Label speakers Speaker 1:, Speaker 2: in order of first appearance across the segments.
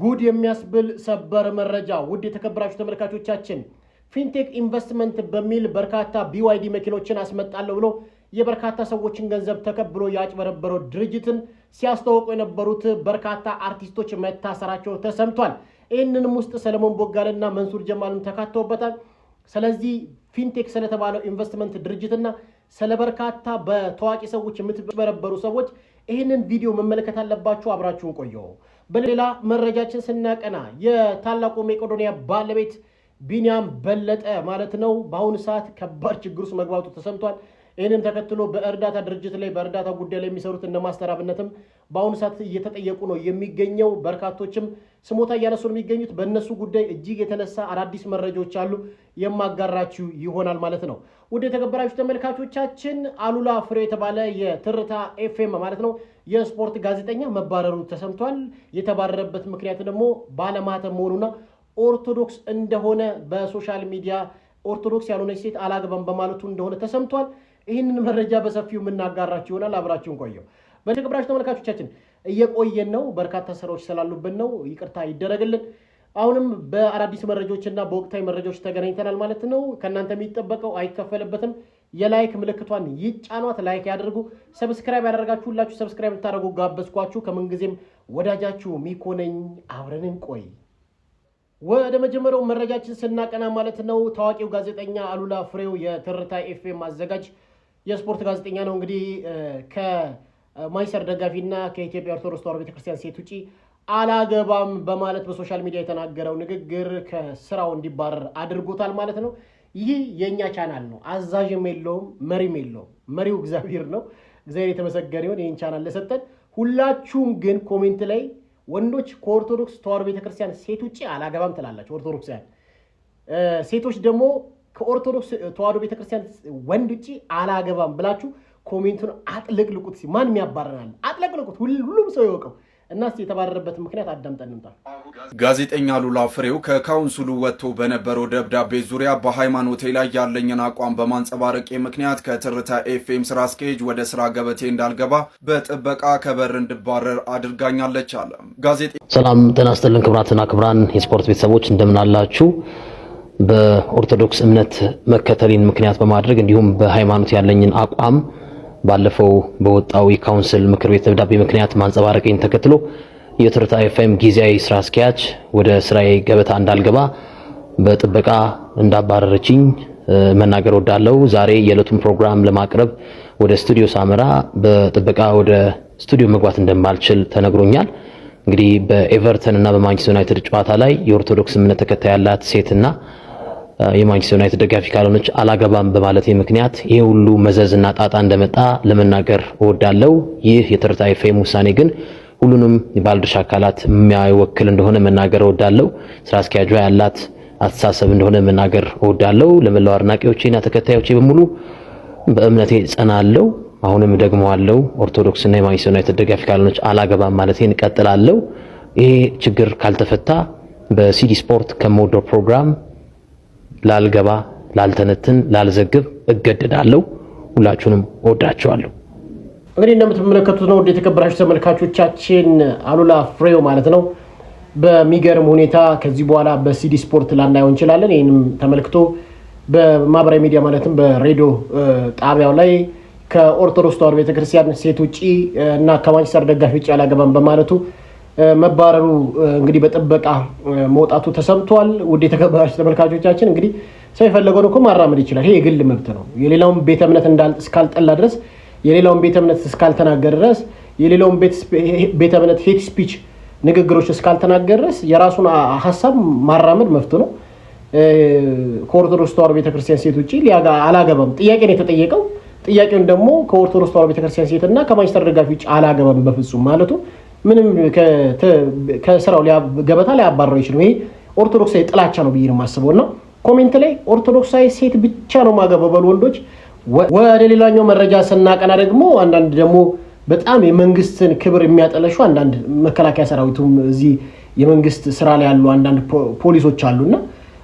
Speaker 1: ጉድ የሚያስብል ሰበር መረጃ ውድ የተከበራችሁ ተመልካቾቻችን ፊንቴክ ኢንቨስትመንት በሚል በርካታ BYD መኪኖችን አስመጣለሁ ብሎ የበርካታ ሰዎችን ገንዘብ ተቀብሎ ያጭበረበረው ድርጅትን ሲያስተዋውቁ የነበሩት በርካታ አርቲስቶች መታሰራቸው ተሰምቷል። ይህንንም ውስጥ ሰለሞን ቦጋለና መንሱር ጀማልም ተካተውበታል። ስለዚህ ፊንቴክ ስለተባለው ኢንቨስትመንት ድርጅትና ስለበርካታ በታዋቂ ሰዎች የምትበረበሩ ሰዎች ይህንን ቪዲዮ መመልከት አለባችሁ። አብራችሁን ቆዩ። በሌላ መረጃችን ስናቀና የታላቁ መቄዶንያ ባለቤት ቢኒያም በለጠ ማለት ነው በአሁኑ ሰዓት ከባድ ችግር ውስጥ መግባቱ ተሰምቷል። ይህንን ተከትሎ በእርዳታ ድርጅት ላይ በእርዳታ ጉዳይ ላይ የሚሰሩት እነ ማስተር አብነትም በአሁኑ ሰዓት እየተጠየቁ ነው የሚገኘው። በርካቶችም ስሞታ እያነሱ ነው የሚገኙት። በእነሱ ጉዳይ እጅግ የተነሳ አዳዲስ መረጃዎች አሉ የማጋራችሁ ይሆናል ማለት ነው። ውድ የተከበራችሁ ተመልካቾቻችን አሉላ ፍሬው የተባለ የትርታ FM ማለት ነው የስፖርት ጋዜጠኛ መባረሩ ተሰምቷል። የተባረረበት ምክንያት ደግሞ ባለማተም መሆኑና ኦርቶዶክስ እንደሆነ በሶሻል ሚዲያ ኦርቶዶክስ ያልሆነች ሴት አላገባም በማለቱ እንደሆነ ተሰምቷል። ይህንን መረጃ በሰፊው የምናጋራችሁ ይሆናል። አብራችሁን ቆየው። በተከበራችሁ ተመልካቾቻችን እየቆየን ነው፣ በርካታ ስራዎች ስላሉብን ነው፣ ይቅርታ ይደረግልን። አሁንም በአዳዲስ መረጃዎችና በወቅታዊ መረጃዎች ተገናኝተናል ማለት ነው። ከእናንተ የሚጠበቀው አይከፈልበትም፣ የላይክ ምልክቷን ይጫኗት፣ ላይክ ያደርጉ። ሰብስክራይብ ያደረጋችሁ ሁላችሁ ሰብስክራይብ ልታደርጉ ጋበዝኳችሁ። ከምንጊዜም ወዳጃችሁ ሚኮ ነኝ። አብረን ቆይ። ወደ መጀመሪያው መረጃችን ስናቀና ማለት ነው ታዋቂው ጋዜጠኛ አሉላ ፍሬው የትርታ FM አዘጋጅ የስፖርት ጋዜጠኛ ነው። እንግዲህ ከማንቸስተር ደጋፊና ከኢትዮጵያ ኦርቶዶክስ ተዋሕዶ ቤተክርስቲያን ሴት ውጪ አላገባም በማለት በሶሻል ሚዲያ የተናገረው ንግግር ከስራው እንዲባረር አድርጎታል ማለት ነው። ይህ የኛ ቻናል ነው፣ አዛዥም የለውም መሪም የለውም። መሪው እግዚአብሔር ነው። እግዚአብሔር የተመሰገነ ይሁን ይህን ቻናል ለሰጠን። ሁላችሁም ግን ኮሜንት ላይ ወንዶች ከኦርቶዶክስ ተዋሕዶ ቤተክርስቲያን ሴት ውጪ አላገባም ትላላችሁ፣ ኦርቶዶክሳውያን ሴቶች ደግሞ ከኦርቶዶክስ ተዋሕዶ ቤተክርስቲያን ወንድ ውጪ አላገባም ብላችሁ ኮሜንቱን አጥለቅልቁት። ማንም ያባረናል? አጥለቅልቁት፣ ሁሉም ሰው ይወቀው። እና የተባረረበት ምክንያት አዳምጠን እንምጣ።
Speaker 2: ጋዜጠኛ አሉላ ፍሬው ከካውንስሉ ወጥቶ በነበረው ደብዳቤ ዙሪያ በሃይማኖቴ ላይ ያለኝን አቋም በማንጸባረቄ ምክንያት ከትርታ FM ስራ አስኪያጅ ወደ ስራ ገበቴ እንዳልገባ በጥበቃ ከበር እንድባረር አድርጋኛለች አለ።
Speaker 3: ሰላም ጤና ይስጥልን ክቡራትና ክቡራን የስፖርት ቤተሰቦች እንደምን አላችሁ? በኦርቶዶክስ እምነት መከተልን ምክንያት በማድረግ እንዲሁም በሃይማኖት ያለኝን አቋም ባለፈው በወጣው የካውንስል ምክር ቤት ደብዳቤ ምክንያት ማንጸባረቅን ተከትሎ የትርታ FM ጊዜያዊ ስራ አስኪያጅ ወደ ስራዬ ገበታ እንዳልገባ በጥበቃ እንዳባረረችኝ መናገር ወዳለው። ዛሬ የዕለቱን ፕሮግራም ለማቅረብ ወደ ስቱዲዮ ሳመራ በጥበቃ ወደ ስቱዲዮ መግባት እንደማልችል ተነግሮኛል። እንግዲህ በኤቨርተን እና በማንቸስተር ዩናይትድ ጨዋታ ላይ የኦርቶዶክስ እምነት ተከታይ ያላት ሴትና የማንቸስተር ዩናይትድ ደጋፊ ካልሆነች አላገባም በማለቴ ምክንያት ይሄ ሁሉ መዘዝና ጣጣ እንደመጣ ለመናገር እወዳለሁ። ይህ የትርታ FM ውሳኔ ግን ሁሉንም የባለድርሻ አካላት የሚያወክል እንደሆነ መናገር እወዳለሁ። ስራ አስኪያጇ ያላት አስተሳሰብ እንደሆነ መናገር እወዳለሁ። ለመላው አድናቂዎቼና ተከታዮቼ በሙሉ በእምነቴ ጸናለሁ። አሁንም ደግሞ አለው ኦርቶዶክስ እና የማንቸስተር ዩናይትድ ደጋፊ ካልሆነች አላገባም ማለቴን እቀጥላለሁ። ይሄ ችግር ካልተፈታ በሲዲ ስፖርት ከሞዶ ፕሮግራም ላልገባ፣ ላልተነትን፣ ላልዘግብ እገደዳለሁ። ሁላችሁንም እወዳችኋለሁ።
Speaker 1: እንግዲህ እንደምትመለከቱት ነው ወደ የተከበራችሁ ተመልካቾቻችን አሉላ ፍሬው ማለት ነው በሚገርም ሁኔታ ከዚህ በኋላ በሲዲ ስፖርት ላናየው እንችላለን። ይህንም ተመልክቶ በማህበራዊ ሚዲያ ማለትም በሬዲዮ ጣቢያው ላይ ከኦርቶዶክስ ተዋሕዶ ቤተክርስቲያን ሴት ውጪ እና ከማንቸስተር ደጋፊ ውጪ አላገባም በማለቱ መባረሩ እንግዲህ በጥበቃ መውጣቱ ተሰምቷል። ውድ የተከበራችሁ ተመልካቾቻችን እንግዲህ ሰው የፈለገውን እኮ ማራመድ ይችላል። ይሄ የግል መብት ነው። የሌላውን ቤተ እምነት እስካልጠላ ድረስ፣ የሌላውን ቤተ እምነት እስካልተናገረ ድረስ፣ የሌላውን ቤተ እምነት ሄት ስፒች ንግግሮች እስካልተናገረ ድረስ የራሱን ሀሳብ ማራመድ መብት ነው። ከኦርቶዶክስ ተዋሕዶ ቤተክርስቲያን ሴት ውጪ አላገባም ጥያቄ ነው የተጠየቀው። ጥያቄውን ደግሞ ከኦርቶዶክስ ተዋሕዶ ቤተክርስቲያን ሴትና ከማንቸስተር ደጋፊ ውጪ አላገባም በፍጹም ማለቱ ምንም ከስራው ገበታ ላይ አባረው ይችላል። ይሄ ኦርቶዶክሳዊ ጥላቻ ነው ብዬ ነው የማስበው። እና ኮሜንት ላይ ኦርቶዶክሳዊ ሴት ብቻ ነው ማገባው በሉ ወንዶች። ወደ ሌላኛው መረጃ ስናቀና ደግሞ አንዳንድ ደግሞ በጣም የመንግስትን ክብር የሚያጠለሹ አንዳንድ መከላከያ ሰራዊቱም እዚህ የመንግስት ስራ ላይ ያሉ አንዳንድ ፖሊሶች አሉና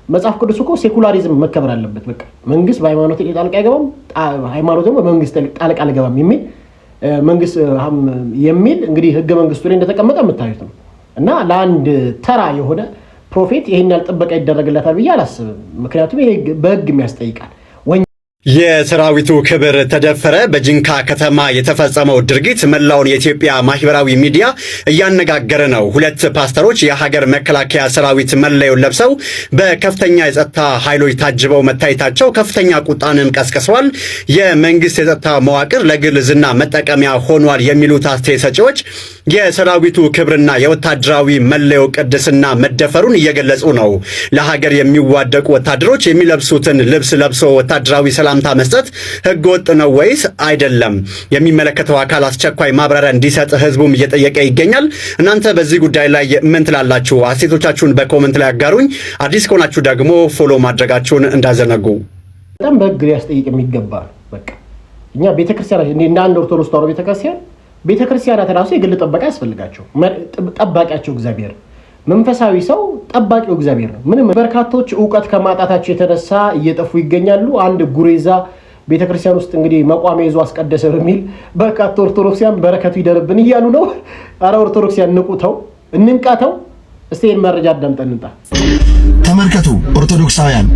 Speaker 1: መጽሐፍ ቅዱስ እኮ ሴኩላሪዝም መከበር አለበት። በቃ መንግስት በሃይማኖት ላይ ጣልቃ አይገባም፣ ሃይማኖት ደግሞ በመንግስት ጣልቃ አልገባም የሚል መንግስት የሚል እንግዲህ ህገ መንግስቱ ላይ እንደተቀመጠ የምታዩት ነው። እና ለአንድ ተራ የሆነ ፕሮፌት ይሄን ያህል ጥበቃ ይደረግለታል ብዬ አላስብም። ምክንያቱም ይሄ በህግ የሚያስጠይቃል።
Speaker 4: የሰራዊቱ ክብር ተደፈረ። በጂንካ ከተማ የተፈጸመው ድርጊት መላውን የኢትዮጵያ ማህበራዊ ሚዲያ እያነጋገረ ነው። ሁለት ፓስተሮች የሀገር መከላከያ ሰራዊት መለዮን ለብሰው በከፍተኛ የጸጥታ ኃይሎች ታጅበው መታየታቸው ከፍተኛ ቁጣንም ቀስቅሰዋል። የመንግስት የጸጥታ መዋቅር ለግል ዝና መጠቀሚያ ሆኗል የሚሉት አስተያየት ሰጪዎች የሰራዊቱ ክብርና የወታደራዊ መለዮ ቅድስና መደፈሩን እየገለጹ ነው። ለሀገር የሚዋደቁ ወታደሮች የሚለብሱትን ልብስ ለብሶ ወታደራዊ ሰላምታ መስጠት ህገወጥ ነው ወይስ አይደለም? የሚመለከተው አካል አስቸኳይ ማብራሪያ እንዲሰጥ ህዝቡም እየጠየቀ ይገኛል። እናንተ በዚህ ጉዳይ ላይ ምን ትላላችሁ? አስተያየቶቻችሁን በኮመንት ላይ አጋሩኝ። አዲስ ከሆናችሁ ደግሞ ፎሎ ማድረጋችሁን እንዳዘነጉ።
Speaker 1: በጣም በህግ ሊያስጠይቅ የሚገባ በቃ እኛ ቤተክርስቲያን እንደ አንድ ኦርቶዶክስ ተዋሕዶ ቤተክርስቲያናት ራሱ የግል ጠባቂ ያስፈልጋቸው። ጠባቂያቸው እግዚአብሔር፣ መንፈሳዊ ሰው ጠባቂው እግዚአብሔር ነው። ምንም በርካቶች ዕውቀት ከማጣታቸው የተነሳ እየጠፉ ይገኛሉ። አንድ ጉሬዛ ቤተክርስቲያን ውስጥ እንግዲህ መቋሚያ ይዞ አስቀደሰ በሚል በርካታ ኦርቶዶክሲያን በረከቱ ይደርብን እያሉ ነው። አረ ኦርቶዶክሲያን ንቁተው እንንቃተው። እስቲ ይህን መረጃ አዳምጠን እንጣ።
Speaker 5: ተመልከቱ ኦርቶዶክሳውያን፣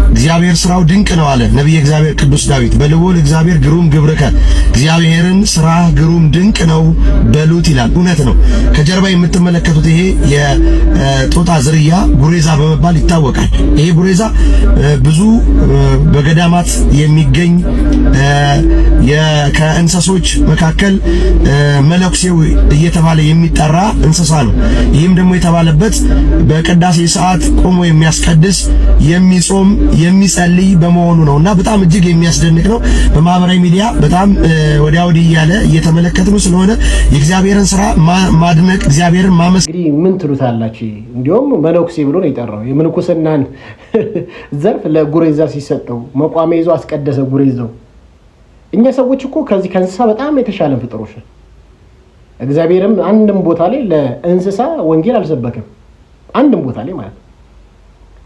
Speaker 5: እግዚአብሔር ስራው ድንቅ ነው አለ ነቢየ እግዚአብሔር ቅዱስ ዳዊት። በልዑል እግዚአብሔር ግሩም ግብርከ፣ እግዚአብሔርን ስራ ግሩም ድንቅ ነው በሉት ይላል። እውነት ነው። ከጀርባ የምትመለከቱት ይሄ የጦጣ ዝርያ ጉሬዛ በመባል ይታወቃል። ይሄ ጉሬዛ ብዙ በገዳማት የሚገኝ ከእንስሶች መካከል መለኩሴው እየተባለ የሚጠራ እንስሳ ነው። ይህም ደግሞ የተባለበት በቅዳሴ ሰዓት ቆሞ የሚያስቀድስ የሚጾም የሚጸልይ በመሆኑ ነውና በጣም እጅግ የሚያስደንቅ ነው። በማህበራዊ ሚዲያ በጣም ወዲያ ወዲህ እያለ እየተመለከትነው ስለሆነ የእግዚአብሔርን ስራ ማድነቅ እግዚአብሔርን ማመስገን
Speaker 1: እንግዲህ ምን ትሉታላችሁ? እንዲሁም መነኩሴ ብሎ ነው የጠራው። የምንኩስናን ዘርፍ ለጉሬዛ ሲሰጠው መቋሚያ ይዞ አስቀደሰ ጉሬዛው። እኛ ሰዎች እኮ ከዚህ ከእንስሳ በጣም የተሻለ ፍጥሮች ነን። እግዚአብሔርም አንድም ቦታ ላይ ለእንስሳ ወንጌል አልሰበከም። አንድም ቦታ ላይ ማለት ነው።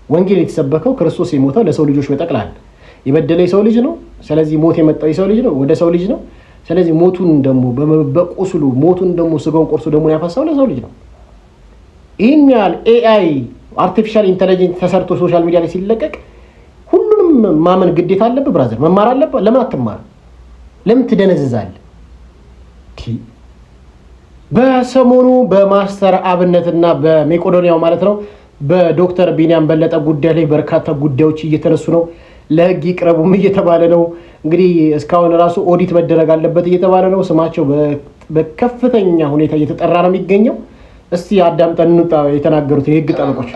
Speaker 1: ወንጌል የተሰበከው ክርስቶስ የሞተው ለሰው ልጆች በጠቅላላ የበደለ የሰው ልጅ ነው። ስለዚህ ሞት የመጣው የሰው ልጅ ነው፣ ወደ ሰው ልጅ ነው። ስለዚህ ሞቱን ደግሞ በቁስሉ ሞቱን ደግሞ ስጋውን ቆርሶ ደግሞ ያፈሳው ለሰው ልጅ ነው። ይህን ያህል ኤአይ አርቲፊሻል ኢንተለጀንስ ተሰርቶ ሶሻል ሚዲያ ላይ ሲለቀቅ ሁሉንም ማመን ግዴታ አለብህ ብራዘር፣ መማር አለብህ። ለምን አትማር? ለምን ትደነዝዛለህ? በሰሞኑ በማስተር አብነትና በሜቄዶንያው ማለት ነው በዶክተር ቢኒያም በለጠ ጉዳይ ላይ በርካታ ጉዳዮች እየተነሱ ነው። ለህግ ይቅረቡም እየተባለ ነው። እንግዲህ እስካሁን ራሱ ኦዲት መደረግ አለበት እየተባለ ነው። ስማቸው በከፍተኛ ሁኔታ እየተጠራ ነው የሚገኘው። እስቲ አዳምጠን እንውጣ የተናገሩት የህግ ጠበቆች።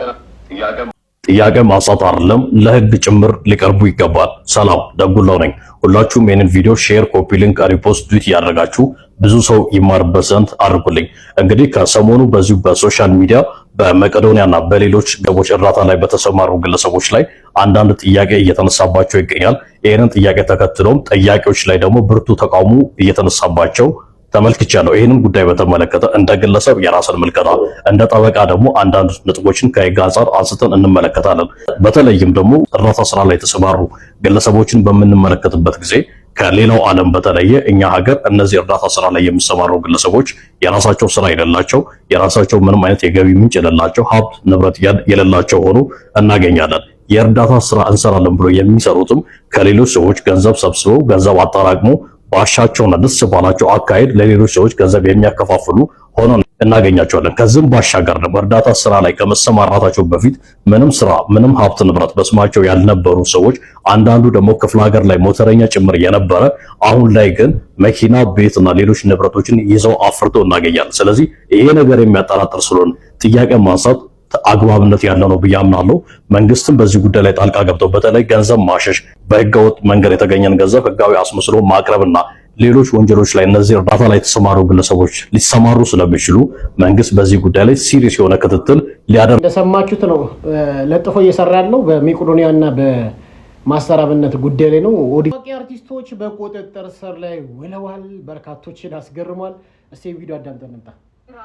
Speaker 6: ጥያቄ ማንሳት አይደለም ለህግ ጭምር ሊቀርቡ ይገባል። ሰላም ደጉላው ነኝ። ሁላችሁም ይህንን ቪዲዮ ሼር፣ ኮፒ ሊንክ፣ ሪፖስት፣ ዱት ያደረጋችሁ ብዙ ሰው ይማርበት ዘንድ አድርጉልኝ። እንግዲህ ከሰሞኑ በዚሁ በሶሻል ሚዲያ በመቄዶንያና በሌሎች ገቦች እርዳታ ላይ በተሰማሩ ግለሰቦች ላይ አንዳንድ ጥያቄ እየተነሳባቸው ይገኛል። ይህንን ጥያቄ ተከትሎም ጥያቄዎች ላይ ደግሞ ብርቱ ተቃውሞ እየተነሳባቸው ተመልክቻለሁ። ይህንን ጉዳይ በተመለከተ እንደ ግለሰብ የራስን ምልከታ፣ እንደ ጠበቃ ደግሞ አንዳንድ ነጥቦችን ከህግ አንጻር አንስተን እንመለከታለን። በተለይም ደግሞ እርዳታ ስራ ላይ የተሰማሩ ግለሰቦችን በምንመለከትበት ጊዜ ከሌላው ዓለም በተለየ እኛ ሀገር እነዚህ እርዳታ ስራ ላይ የሚሰማሩ ግለሰቦች የራሳቸው ስራ የሌላቸው፣ የራሳቸው ምንም አይነት የገቢ ምንጭ የሌላቸው፣ ሀብት ንብረት የሌላቸው ሆኖ እናገኛለን። የእርዳታ ስራ እንሰራለን ብሎ የሚሰሩትም ከሌሎች ሰዎች ገንዘብ ሰብስበው ገንዘብ አጠራቅሞ ባሻቸውና ደስ ባላቸው አካሄድ ለሌሎች ሰዎች ገንዘብ የሚያከፋፍሉ ሆኖ እናገኛቸዋለን። ከዚህም ባሻገር ደግሞ እርዳታ ስራ ላይ ከመሰማራታቸው በፊት ምንም ስራ ምንም ሀብት ንብረት በስማቸው ያልነበሩ ሰዎች፣ አንዳንዱ ደግሞ ክፍለ ሀገር ላይ ሞተረኛ ጭምር የነበረ አሁን ላይ ግን መኪና፣ ቤትና ሌሎች ንብረቶችን ይዘው አፍርቶ እናገኛለን። ስለዚህ ይሄ ነገር የሚያጠራጥር ስለሆነ ጥያቄ ማንሳት አግባብነት ያለው ነው ብዬ አምናለሁ። መንግስትም በዚህ ጉዳይ ላይ ጣልቃ ገብተው በተለይ ገንዘብ ማሸሽ፣ በህገወጥ መንገድ የተገኘን ገንዘብ ህጋዊ አስመስሎ ማቅረብና ሌሎች ወንጀሎች ላይ እነዚህ እርዳታ ላይ የተሰማሩ ግለሰቦች ሊሰማሩ ስለሚችሉ መንግስት በዚህ ጉዳይ ላይ ሲሪየስ የሆነ ክትትል ሊያደርግ
Speaker 1: እንደሰማችሁት ነው ለጥፎ እየሰራ ያለው በሜቄዶንያና በማስተር አብነት ጉዳይ ላይ ነው። ታዋቂ አርቲስቶች በቁጥጥር ስር ላይ ውለዋል። በርካቶችን አስገርሟል። እስቲ ቪዲዮ አዳምጠን እንምጣ።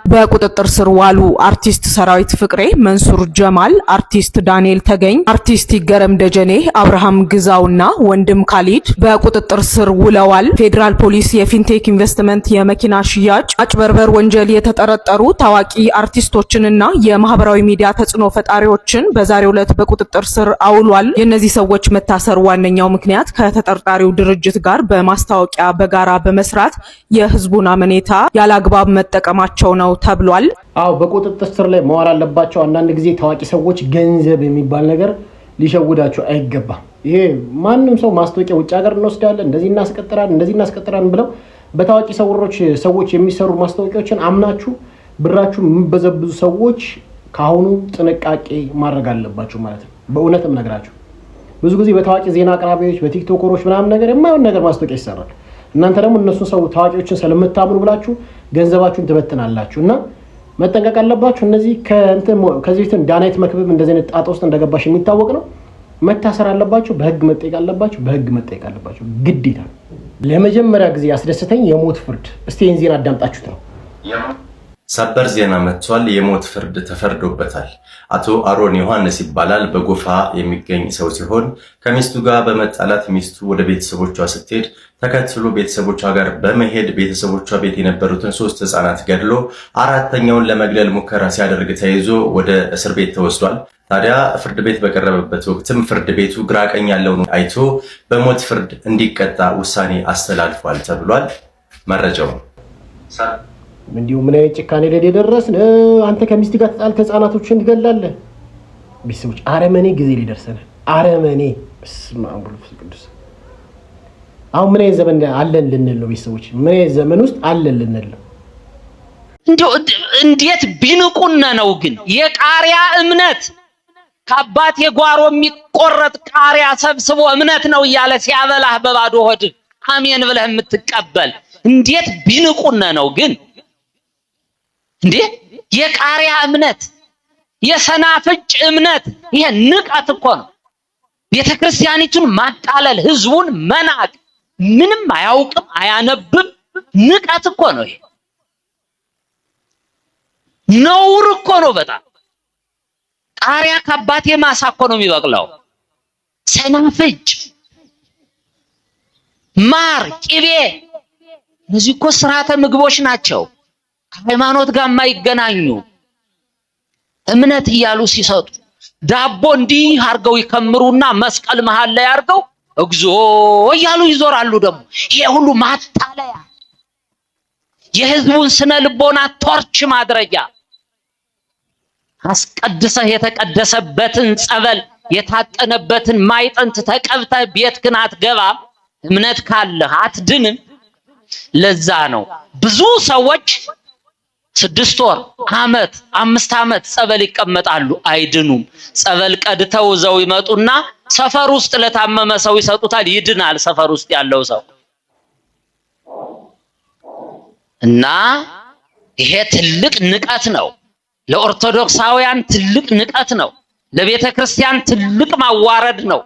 Speaker 7: በቁጥጥር ስር ዋሉ አርቲስት ሰራዊት ፍቅሬ፣ መንሱር ጀማል፣ አርቲስት ዳንኤል ተገኝ፣ አርቲስት ይገረም ደጀኔ፣ አብርሃም ግዛውና ወንድም ካሊድ በቁጥጥር ስር ውለዋል። ፌዴራል ፖሊስ የፊንቴክ ኢንቨስትመንት የመኪና ሽያጭ አጭበርበር ወንጀል የተጠረጠሩ ታዋቂ አርቲስቶችንና የማህበራዊ ሚዲያ ተጽዕኖ ፈጣሪዎችን በዛሬው ዕለት በቁጥጥር ስር አውሏል። የእነዚህ ሰዎች መታሰር ዋነኛው ምክንያት ከተጠርጣሪው ድርጅት ጋር በማስታወቂያ በጋራ በመስራት የህዝቡን አመኔታ ያላግባብ መጠቀማቸው ነው ተብሏል።
Speaker 1: አው በቁጥጥር ስር ላይ መዋል አለባቸው። አንዳንድ ጊዜ ታዋቂ ሰዎች ገንዘብ የሚባል ነገር ሊሸውዳቸው አይገባም። ይሄ ማንንም ሰው ማስታወቂያ ውጭ ሀገር እንወስዳለን እንደዚህ እናስቀጥራለን ብለው በታዋቂ ሰዎች የሚሰሩ ማስታወቂያዎችን አምናችሁ ብራችሁ የሚበዘብዙ ሰዎች ካሁኑ ጥንቃቄ ማድረግ አለባችሁ ማለት ነው። በእውነትም ነግራችሁ ብዙ ጊዜ በታዋቂ ዜና አቅራቢዎች በቲክቶከሮች ምናምን ነገር የማይሆን ነገር ማስታወቂያ ይሰራል። እናንተ ደግሞ እነሱን ሰው ታዋቂዎችን ስለምታምኑ ብላችሁ ገንዘባችሁን ትበትናላችሁ እና መጠንቀቅ አለባችሁ። እነዚህ ከዚህ በፊት ዳናይት መክብብ እንደዚህ አይነት ጣጣ ውስጥ እንደገባሽ የሚታወቅ ነው። መታሰር አለባችሁ፣ በህግ መጠየቅ አለባችሁ ግዴታ። ለመጀመሪያ ጊዜ ያስደስተኝ የሞት ፍርድ። እስቲ ይህን ዜና አዳምጣችሁት ነው።
Speaker 8: ሰበር ዜና መጥቷል። የሞት ፍርድ ተፈርዶበታል። አቶ አሮን ዮሐንስ ይባላል። በጎፋ የሚገኝ ሰው ሲሆን ከሚስቱ ጋር በመጣላት ሚስቱ ወደ ቤተሰቦቿ ስትሄድ ተከትሎ ቤተሰቦቿ ጋር በመሄድ ቤተሰቦቿ ቤት የነበሩትን 3 ህፃናት ገድሎ 4ኛውን ለመግደል ሙከራ ሲያደርግ ተይዞ ወደ እስር ቤት ተወስዷል። ታዲያ ፍርድ ቤት በቀረበበት ወቅትም ፍርድ ቤቱ ግራ ቀኝ ያለውን አይቶ በሞት ፍርድ እንዲቀጣ ውሳኔ አስተላልፏል ተብሏል። መረጃው
Speaker 1: እንዲሁ ምን አይነት ጭካኔ ላይ ደረስን? አንተ ከሚስት ጋር ተጣልተህ ህፃናቶችን ትገላለህ። ቤተሰቦች አረመኔ ጊዜ ላይ ደርሰናል። አረመኔ በስመ አብ ወወልድ ወመንፈስ ቅዱስ። አሁን ምን አይነት ዘመን አለን ልንል ነው? ቤተሰቦች ምን አይነት ዘመን ውስጥ አለን ልንል ነው?
Speaker 9: እንዴት ቢንቁነ ነው ግን የቃሪያ እምነት ከአባት የጓሮ የሚቆረጥ ቃሪያ ሰብስቦ እምነት ነው እያለ ሲያበላህ በባዶ ሆድ አሜን ብለህ የምትቀበል እንዴት ቢንቁነ ነው ግን እንዴ! የቃሪያ እምነት የሰናፍጭ እምነት ይሄ ንቀት እኮ ነው። ቤተክርስቲያኒቱን ማጣለል፣ ህዝቡን መናቅ፣ ምንም አያውቅም አያነብም ንቀት እኮ ነው። ይሄ ነውር እኮ ነው በጣም። ቃሪያ ከአባቴ ማሳ እኮ ነው የሚበቅለው። ሰናፍጭ፣ ማር፣ ቅቤ እነዚህ እኮ ስርዓተ ምግቦች ናቸው። ከሃይማኖት ጋር የማይገናኙ እምነት እያሉ ሲሰጡ ዳቦ እንዲህ አርገው ይከምሩና መስቀል መሃል ላይ አርገው እግዚኦ እያሉ ይዞራሉ። ደግሞ ይሄ ሁሉ ማጣለያ፣ የህዝቡን ስነ ልቦና ቶርች ማድረጊያ። አስቀድሰህ የተቀደሰበትን ጸበል የታጠነበትን ማይጠንት ተቀብተህ ቤትህን አትገባም። እምነት ካለህ አትድንም። ለዛ ነው ብዙ ሰዎች 6 ወር፣ ዓመት፣ 5 ዓመት ጸበል ይቀመጣሉ አይድኑም። ጸበል ቀድተው ዘው ይመጡና ሰፈር ውስጥ ለታመመ ሰው ይሰጡታል፣ ይድናል ሰፈር ውስጥ ያለው ሰው። እና ይሄ ትልቅ ንቀት ነው። ለኦርቶዶክሳውያን ትልቅ ንቀት ነው። ለቤተ ክርስቲያን ትልቅ ማዋረድ ነው።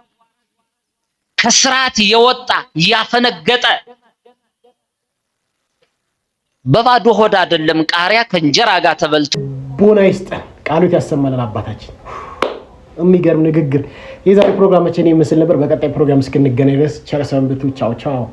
Speaker 9: ከስርዓት የወጣ ያፈነገጠ በባዶ ሆድ አይደለም ቃሪያ ከእንጀራ ጋር ተበልቶ
Speaker 1: ቦና ይስጠን። ቃሉት ያሰማልን አባታችን። የሚገርም ንግግር። የዛሬ ፕሮግራማችን ይመስል ነበር። በቀጣይ ፕሮግራም እስክንገናኝ ድረስ ቸር ሰንብቱ። ቻው ቻው።